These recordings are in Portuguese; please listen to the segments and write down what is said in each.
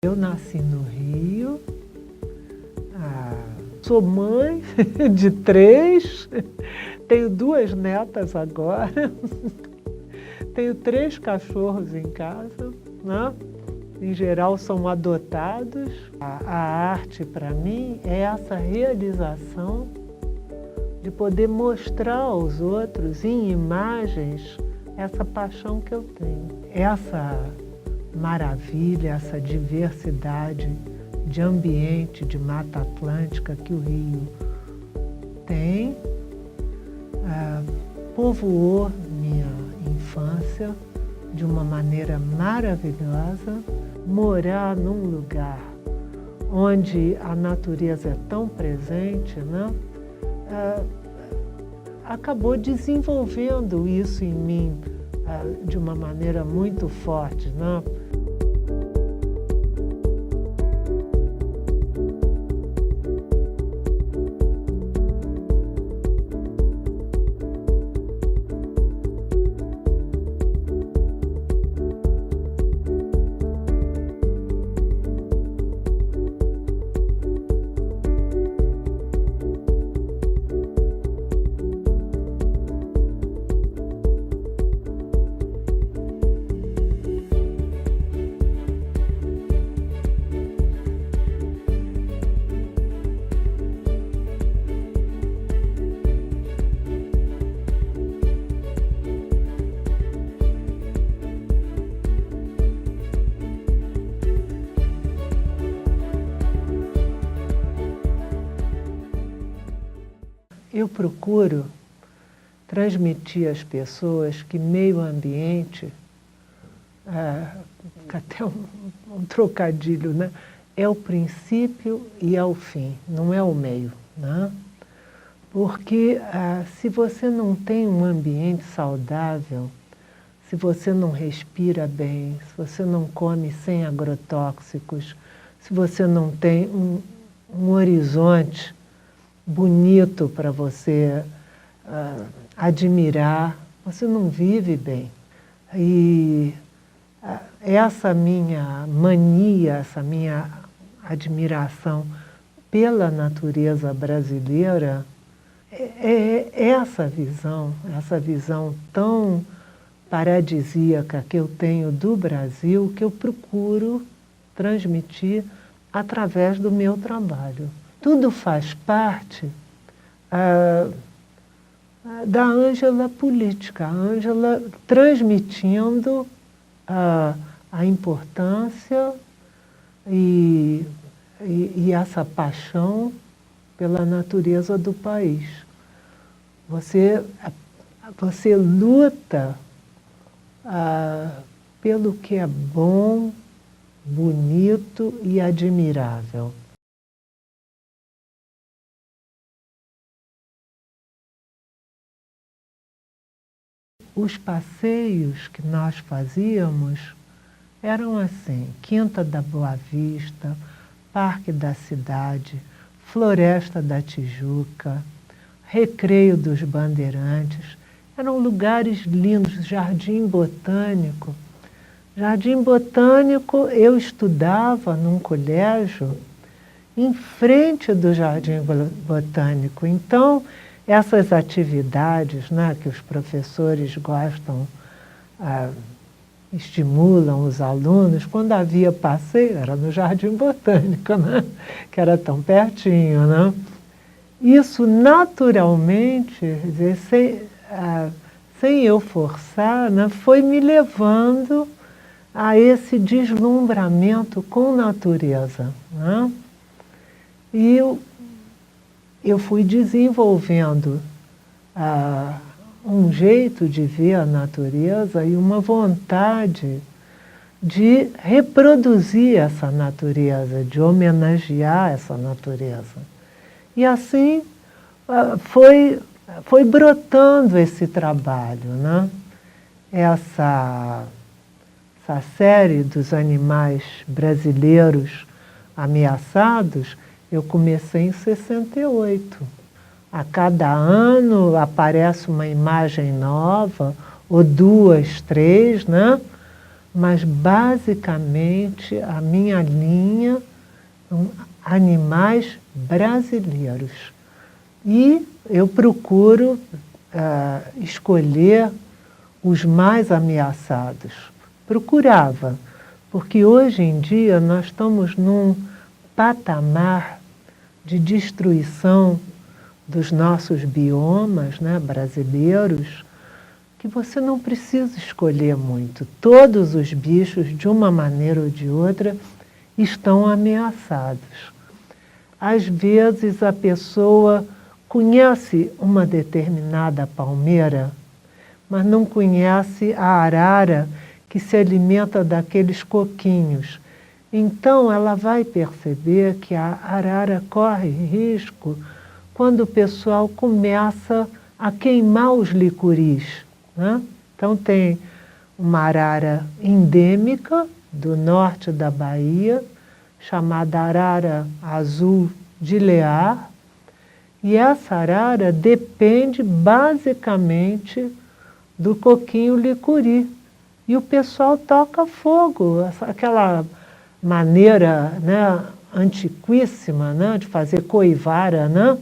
Eu nasci no Rio, sou mãe de 3, tenho 2 netas agora, tenho 3 cachorros em casa, né? Em geral são adotados. A arte para mim é essa realização de poder mostrar aos outros em imagens essa paixão que eu tenho. Essa maravilha, essa diversidade de ambiente, de Mata Atlântica que o Rio tem, povoou minha infância de uma maneira maravilhosa. Morar num lugar onde a natureza é tão presente, né? Acabou desenvolvendo isso em mim de uma maneira muito forte, né? Eu procuro transmitir às pessoas que meio ambiente, até um trocadilho, né? É o princípio e é o fim, não é o meio, né? Porque se você não tem um ambiente saudável, se você não respira bem, se você não come sem agrotóxicos, se você não tem um horizonte bonito para você admirar, você não vive bem. E essa minha mania, essa minha admiração pela natureza brasileira, é essa visão tão paradisíaca que eu tenho do Brasil, que eu procuro transmitir através do meu trabalho. Tudo faz parte da Ângela política, a Ângela transmitindo a importância e essa paixão pela natureza do país. Você luta pelo que é bom, bonito e admirável. Os passeios que nós fazíamos eram assim: Quinta da Boa Vista, Parque da Cidade, Floresta da Tijuca, Recreio dos Bandeirantes. Eram lugares lindos, Jardim Botânico. Jardim Botânico, eu estudava num colégio em frente do Jardim Botânico. Então, essas atividades, né, que os professores gostam, estimulam os alunos, quando havia passeio, era no Jardim Botânico, né, que era tão pertinho, né? Isso naturalmente, quer dizer, sem eu forçar, né, foi me levando a esse deslumbramento com natureza, né? E eu fui desenvolvendo um jeito de ver a natureza e uma vontade de reproduzir essa natureza, de homenagear essa natureza. E assim foi brotando esse trabalho, né? Essa série dos animais brasileiros ameaçados, eu comecei em 68. A cada ano aparece uma imagem nova, ou 2, 3, né? mas basicamente a minha linha são animais brasileiros. E eu procuro escolher os mais ameaçados. Procurava, porque hoje em dia nós estamos num patamar de destruição dos nossos biomas, né, brasileiros, que você não precisa escolher muito. Todos os bichos, de uma maneira ou de outra, estão ameaçados. Às vezes a pessoa conhece uma determinada palmeira, mas não conhece a arara que se alimenta daqueles coquinhos. Então ela vai perceber que a arara corre risco quando o pessoal começa a queimar os licuris, né? Então tem uma arara endêmica do norte da Bahia, chamada arara azul de Lear, e essa arara depende basicamente do coquinho licuri. E o pessoal toca fogo, aquela maneira, né, antiquíssima, né, de fazer coivara, né?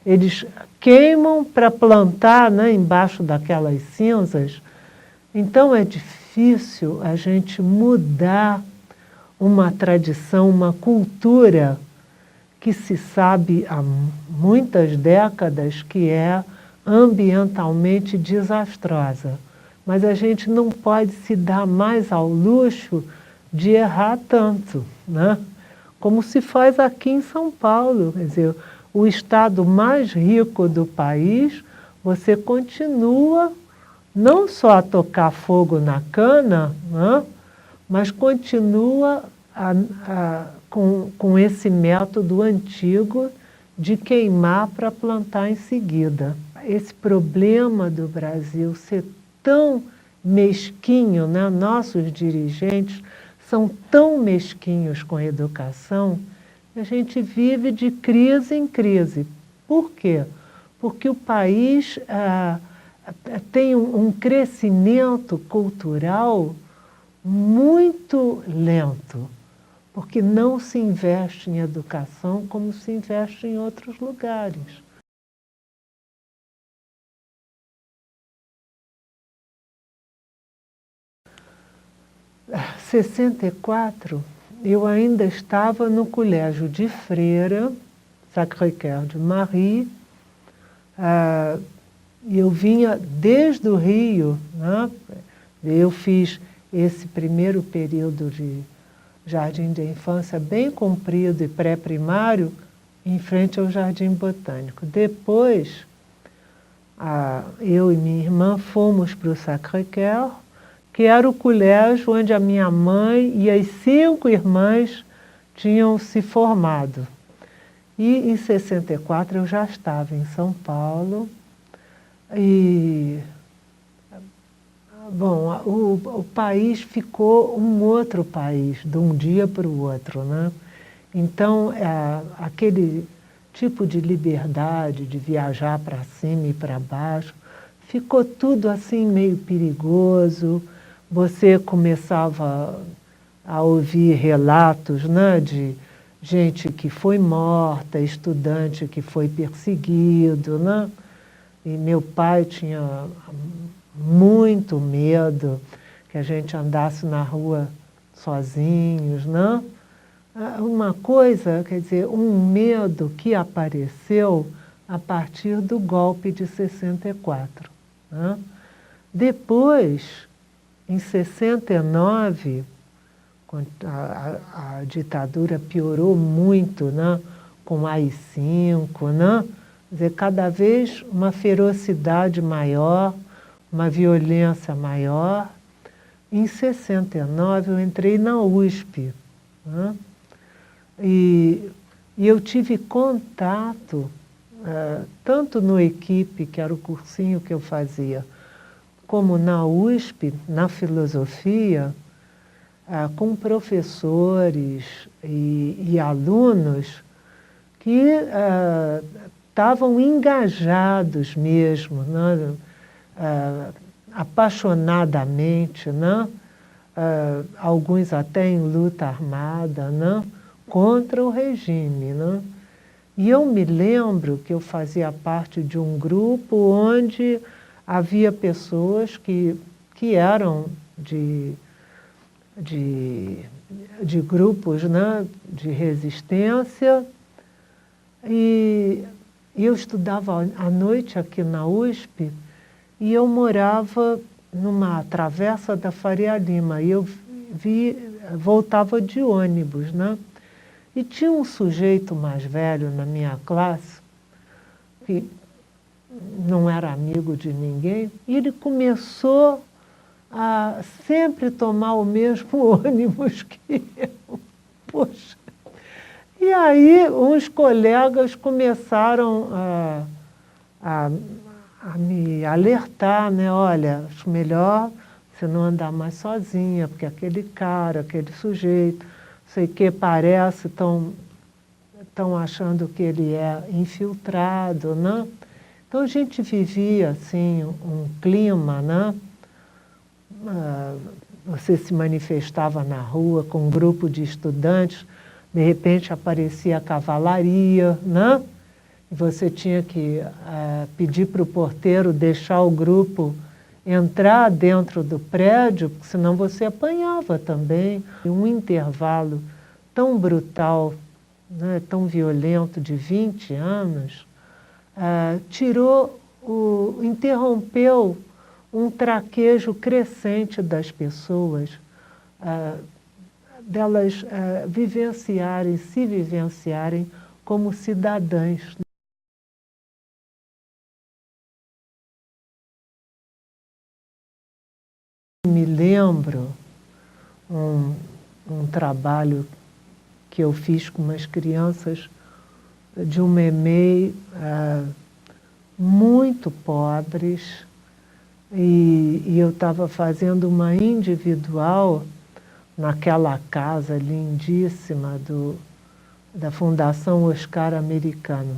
Eles queimam para plantar, né, embaixo daquelas cinzas. Então é difícil a gente mudar uma tradição, uma cultura que se sabe há muitas décadas que é ambientalmente desastrosa. Mas a gente não pode se dar mais ao luxo de errar tanto, né? Como se faz aqui em São Paulo. Quer dizer, o estado mais rico do país, você continua não só a tocar fogo na cana, né? Mas continua com esse método antigo de queimar para plantar em seguida. Esse problema do Brasil ser tão mesquinho, né? Nossos dirigentes são tão mesquinhos com a educação, que a gente vive de crise em crise. Por quê? Porque o país tem um crescimento cultural muito lento, porque não se investe em educação como se investe em outros lugares. Em 64, eu ainda estava no colégio de Freira, Sacré-Cœur de Marie, e eu vinha desde o Rio, né? Eu fiz esse primeiro período de jardim de infância bem comprido e pré-primário, em frente ao Jardim Botânico. Depois, eu e minha irmã fomos para o Sacré-Cœur, que era o colégio onde a minha mãe e as 5 irmãs tinham se formado. E em 64 eu já estava em São Paulo e, bom, o país ficou um outro país, de um dia para o outro, né? Então, aquele tipo de liberdade de viajar para cima e para baixo, ficou tudo assim meio perigoso. Você começava a ouvir relatos, né, de gente que foi morta, estudante que foi perseguido, né? E meu pai tinha muito medo que a gente andasse na rua sozinhos, né? Uma coisa, quer dizer, um medo que apareceu a partir do golpe de 64. Né? Depois, em 69, a ditadura piorou muito, né? Com o AI-5, né? Quer dizer, cada vez uma ferocidade maior, uma violência maior. Em 69 eu entrei na USP, né? E eu tive contato, tanto no Equipe, que era o cursinho que eu fazia, como na USP, na filosofia, com professores e alunos que estavam engajados mesmo, né? Apaixonadamente, né? alguns até em luta armada, né? Contra o regime, né? E eu me lembro que eu fazia parte de um grupo onde havia pessoas que eram de grupos, né, de resistência, e eu estudava à noite aqui na USP, e eu morava numa travessa da Faria Lima, e eu voltava de ônibus, né? E tinha um sujeito mais velho na minha classe, que não era amigo de ninguém, e ele começou a sempre tomar o mesmo ônibus que eu. Poxa! E aí uns colegas começaram a me alertar, né? Olha, acho melhor você não andar mais sozinha, porque aquele cara, aquele sujeito, sei que parece, estão achando que ele é infiltrado, né? Então a gente vivia assim um clima, né? Você se manifestava na rua com um grupo de estudantes, de repente aparecia a cavalaria, né? E você tinha que pedir para o porteiro deixar o grupo entrar dentro do prédio, porque senão você apanhava também. Um intervalo tão brutal, né, tão violento de 20 anos, interrompeu um traquejo crescente das pessoas, delas se vivenciarem como cidadãs. Me lembro um trabalho que eu fiz com umas crianças de um MEMEI muito pobres, e eu estava fazendo uma individual naquela casa lindíssima da Fundação Oscar Americano.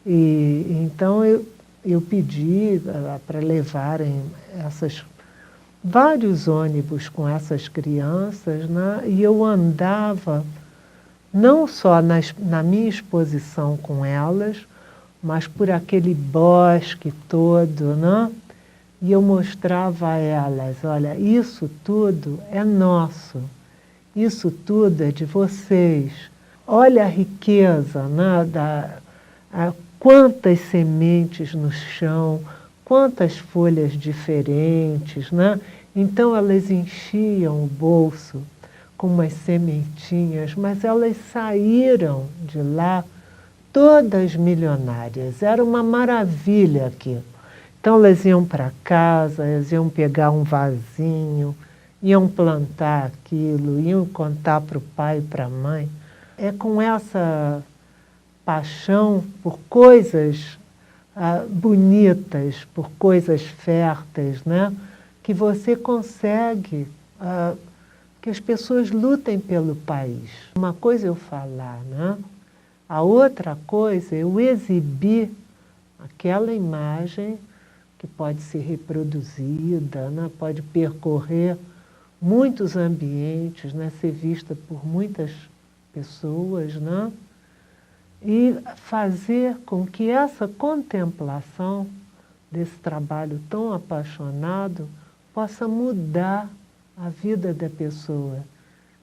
E então eu pedi para levarem vários ônibus com essas crianças, né? E eu andava não só na minha exposição com elas, mas por aquele bosque todo, né? E eu mostrava a elas, olha, isso tudo é nosso, isso tudo é de vocês. Olha a riqueza, né? Quantas sementes no chão, quantas folhas diferentes, né? Então elas enchiam o bolso com umas sementinhas, mas elas saíram de lá todas milionárias. Era uma maravilha aqui. Então elas iam para casa, elas iam pegar um vasinho, iam plantar aquilo, iam contar para o pai e para a mãe. É com essa paixão por coisas bonitas, por coisas férteis, né? Que você consegue que as pessoas lutem pelo país. Uma coisa é eu falar, né? A outra coisa é eu exibir aquela imagem que pode ser reproduzida, né? Pode percorrer muitos ambientes, né? Ser vista por muitas pessoas, né? E fazer com que essa contemplação desse trabalho tão apaixonado possa mudar a vida da pessoa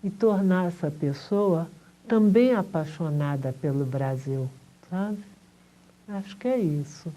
e tornar essa pessoa também apaixonada pelo Brasil, sabe? Acho que é isso.